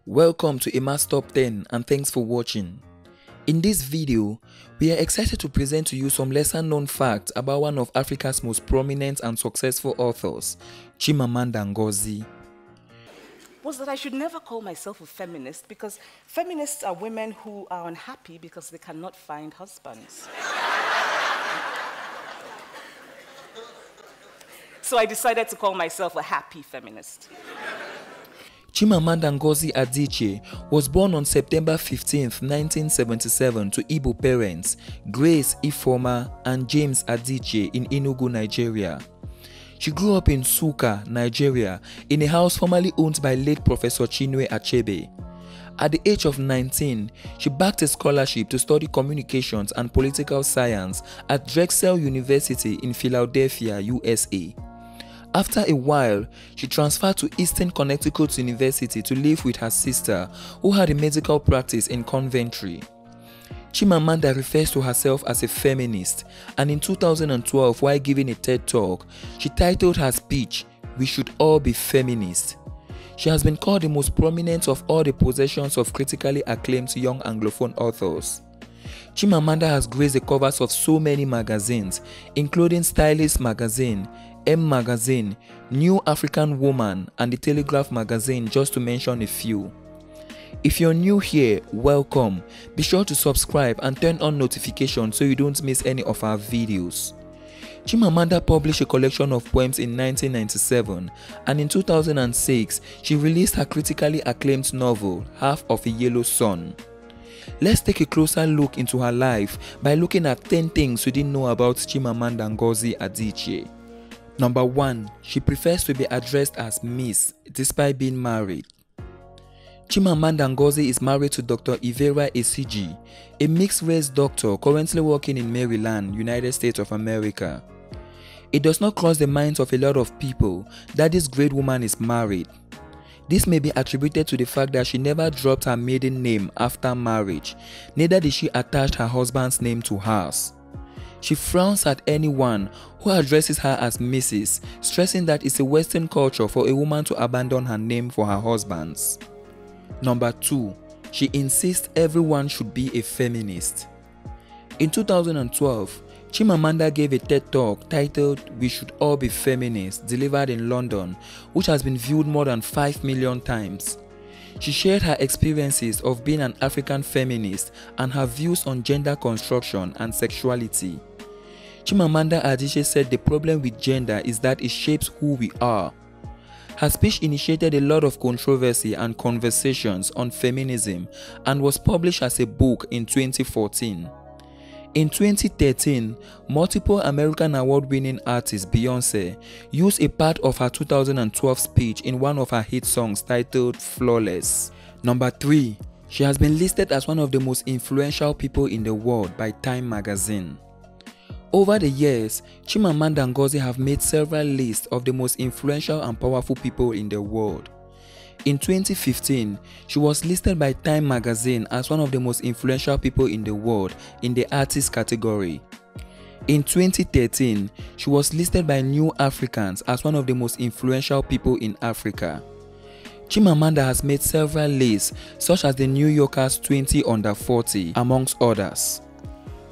Welcome to Emma's Top 10 and thanks for watching. In this video, we are excited to present to you some lesser known facts about one of Africa's most prominent and successful authors, Chimamanda Ngozi. Was that I should never call myself a feminist because feminists are women who are unhappy because they cannot find husbands. So I decided to call myself a happy feminist. Chimamanda Ngozi Adichie was born on September 15, 1977 to Igbo parents, Grace Ifeoma and James Adichie in Enugu, Nigeria. She grew up in Nsukka, Nigeria, in a house formerly owned by late Professor Chinua Achebe. At the age of 19, she backed a scholarship to study communications and political science at Drexel University in Philadelphia, USA. After a while, she transferred to Eastern Connecticut University to live with her sister, who had a medical practice in Coventry. Chimamanda refers to herself as a feminist, and in 2012, while giving a TED Talk, she titled her speech, "We Should All Be Feminist." She has been called the most prominent of all the possessions of critically acclaimed young Anglophone authors. Chimamanda has graced the covers of so many magazines, including Stylist Magazine, M Magazine, New African Woman, and The Telegraph Magazine, just to mention a few. If you're new here, welcome. Be sure to subscribe and turn on notifications so you don't miss any of our videos. Chimamanda published a collection of poems in 1997, and in 2006, she released her critically acclaimed novel, Half of a Yellow Sun. Let's take a closer look into her life by looking at 10 things you didn't know about Chimamanda Ngozi Adichie. Number 1. She prefers to be addressed as Miss, despite being married. Chimamanda Ngozi is married to Dr. Ivera Esiji, a mixed-race doctor currently working in Maryland, United States of America. It does not cross the minds of a lot of people that this great woman is married. This may be attributed to the fact that she never dropped her maiden name after marriage, neither did she attach her husband's name to hers. She frowns at anyone who addresses her as Mrs., stressing that it's a Western culture for a woman to abandon her name for her husband's. Number 2. She insists everyone should be a feminist. In 2012, Chimamanda gave a TED Talk titled "We Should All Be Feminists," delivered in London, which has been viewed more than 5 million times. She shared her experiences of being an African feminist and her views on gender construction and sexuality. Chimamanda Adichie said the problem with gender is that it shapes who we are. Her speech initiated a lot of controversy and conversations on feminism and was published as a book in 2014. In 2013, multiple American award-winning artist Beyoncé used a part of her 2012 speech in one of her hit songs titled "Flawless." Number 3. She has been listed as one of the most influential people in the world by Time magazine. Over the years, Chimamanda Ngozi have made several lists of the most influential and powerful people in the world. In 2015, she was listed by Time magazine as one of the most influential people in the world in the artist category. In 2013, she was listed by New Africans as one of the most influential people in Africa. Chimamanda has made several lists such as the New Yorker's 20 Under 40, amongst others.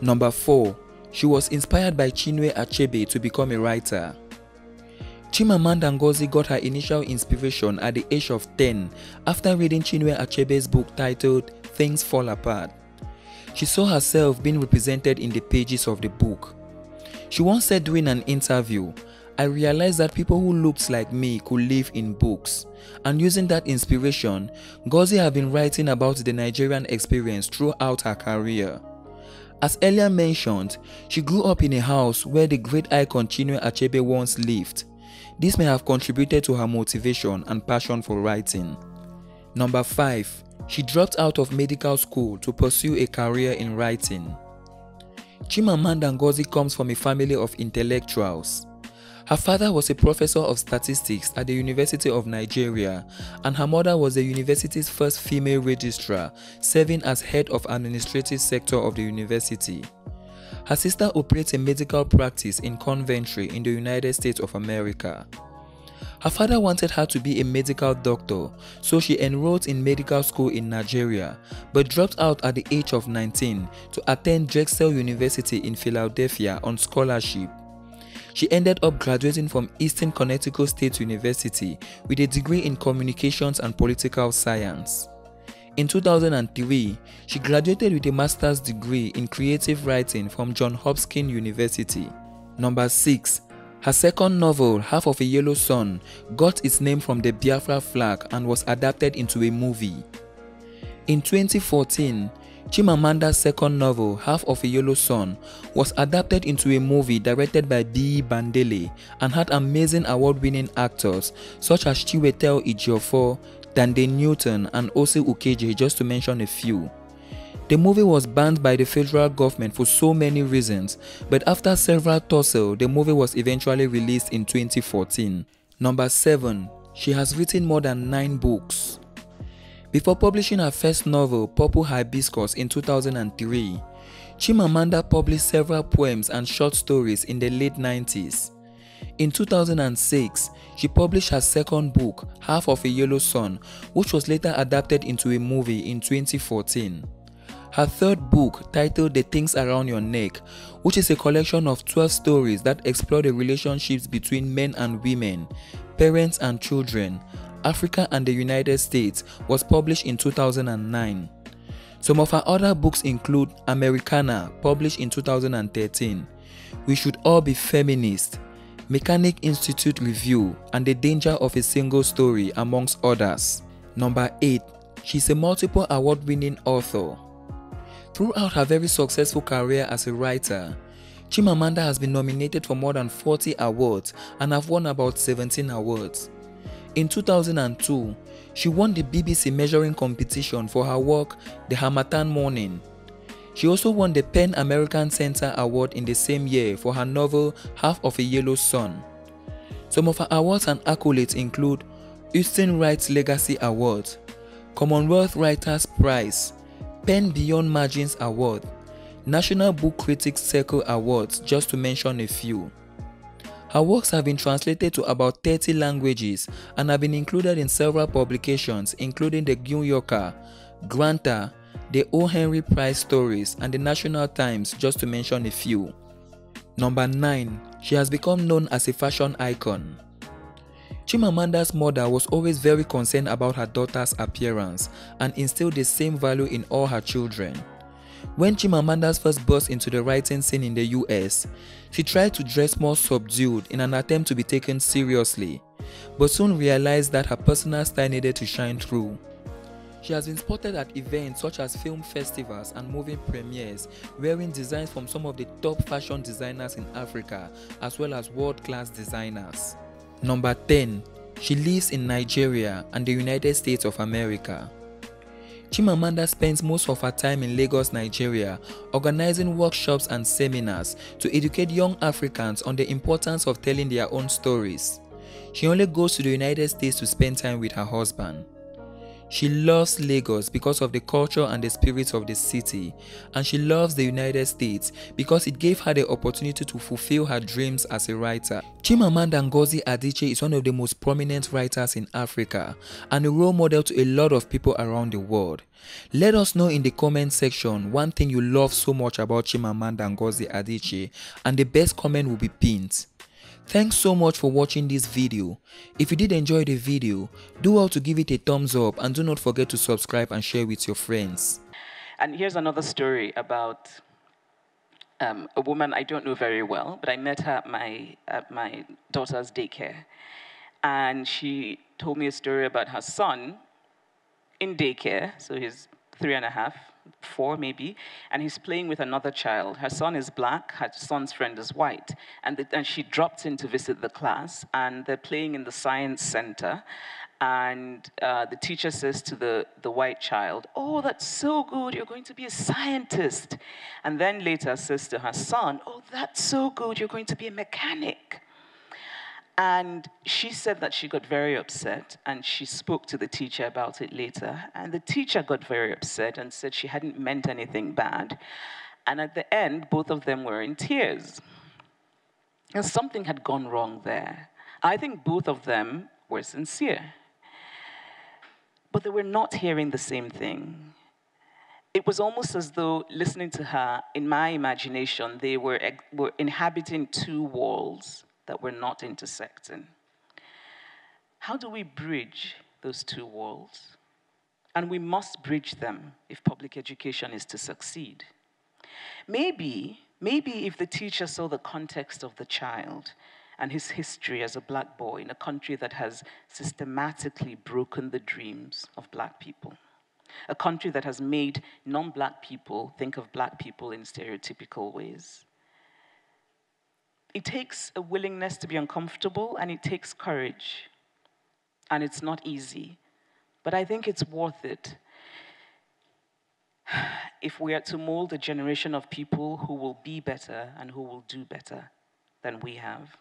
Number 4. She was inspired by Chinua Achebe to become a writer. Chimamanda Ngozi got her initial inspiration at the age of 10 after reading Chinua Achebe's book titled "Things Fall Apart." She saw herself being represented in the pages of the book. She once said during an interview, "I realized that people who looked like me could live in books," and using that inspiration, Ngozi had been writing about the Nigerian experience throughout her career. As earlier mentioned, she grew up in a house where the great icon Chinua Achebe once lived. This may have contributed to her motivation and passion for writing. Number 5. She dropped out of medical school to pursue a career in writing. Chimamanda Ngozi comes from a family of intellectuals. Her father was a professor of statistics at the University of Nigeria, and her mother was the university's first female registrar, serving as head of administrative sector of the university. Her sister operates a medical practice in Coventry in the United States of America. Her father wanted her to be a medical doctor, so she enrolled in medical school in Nigeria, but dropped out at the age of 19 to attend Drexel University in Philadelphia on scholarship. She ended up graduating from Eastern Connecticut State University with a degree in communications and political science. In 2003, she graduated with a master's degree in creative writing from Johns Hopkins University. Number 6. Her second novel, Half of a Yellow Sun, got its name from the Biafra flag and was adapted into a movie. In 2014, Chimamanda's second novel, Half of a Yellow Sun, was adapted into a movie directed by B. Bandele and had amazing award-winning actors such as Chiwetel Ejiofor, Dande Newton and Ose Ukeje, just to mention a few. The movie was banned by the federal government for so many reasons, but after several tussle, the movie was eventually released in 2014. Number 7. She has written more than 9 books. Before publishing her first novel, Purple Hibiscus, in 2003, Chimamanda published several poems and short stories in the late 90s. In 2006, she published her second book, Half of a Yellow Sun, which was later adapted into a movie in 2014. Her third book, titled The Things Around Your Neck, which is a collection of 12 stories that explore the relationships between men and women, parents and children, Africa and the United States, was published in 2009. Some of her other books include Americana, published in 2013, We Should All Be Feminist, Mechanic Institute Review, and The Danger of a Single Story, amongst others. Number 8. She's a multiple award-winning author. Throughout her very successful career as a writer, Chimamanda has been nominated for more than 40 awards and have won about 17 awards. In 2002, she won the BBC measuring competition for her work The Harmattan Morning. She also won the PEN American Center Award in the same year for her novel Half of a Yellow Sun. Some of her awards and accolades include Houston Writes Legacy Award, Commonwealth Writers Prize, PEN Beyond Margins Award, National Book Critics Circle Awards, just to mention a few. Her works have been translated to about 30 languages and have been included in several publications including the New Yorker, Granta, the O. Henry Prize Stories, and the National Times, just to mention a few. Number 9. She has become known as a fashion icon. Chimamanda's mother was always very concerned about her daughter's appearance and instilled the same value in all her children. When Chimamanda's first burst into the writing scene in the US, she tried to dress more subdued in an attempt to be taken seriously, but soon realized that her personal style needed to shine through. She has been spotted at events such as film festivals and movie premieres wearing designs from some of the top fashion designers in Africa as well as world-class designers. Number 10. She lives in Nigeria and the United States of America. Chimamanda spends most of her time in Lagos, Nigeria, organizing workshops and seminars to educate young Africans on the importance of telling their own stories. She only goes to the United States to spend time with her husband. She loves Lagos because of the culture and the spirit of the city, and she loves the United States because it gave her the opportunity to fulfill her dreams as a writer. Chimamanda Ngozi Adichie is one of the most prominent writers in Africa and a role model to a lot of people around the world. Let us know in the comment section one thing you love so much about Chimamanda Ngozi Adichie, and the best comment will be pinned. Thanks so much for watching this video. If you did enjoy the video, do well to give it a thumbs up and do not forget to subscribe and share with your friends. And here's another story about a woman I don't know very well, but I met her at my daughter's daycare. And she told me a story about her son in daycare, so he's 3.5, 4 maybe, and he's playing with another child. Her son is black, her son's friend is white, and she dropped in to visit the class, and they're playing in the science center, and the teacher says to the white child, "Oh, that's so good, you're going to be a scientist." And then later says to her son, "Oh, that's so good, you're going to be a mechanic." And she said that she got very upset, and she spoke to the teacher about it later. And the teacher got very upset and said she hadn't meant anything bad. And at the end, both of them were in tears. And something had gone wrong there. I think both of them were sincere, but they were not hearing the same thing. It was almost as though, listening to her, in my imagination, they were inhabiting two worlds that were not intersecting. How do we bridge those two worlds? And we must bridge them if public education is to succeed. Maybe if the teacher saw the context of the child and his history as a black boy in a country that has systematically broken the dreams of black people, a country that has made non-black people think of black people in stereotypical ways. It takes a willingness to be uncomfortable, and it takes courage. And it's not easy, but I think it's worth it if we are to mold a generation of people who will be better and who will do better than we have.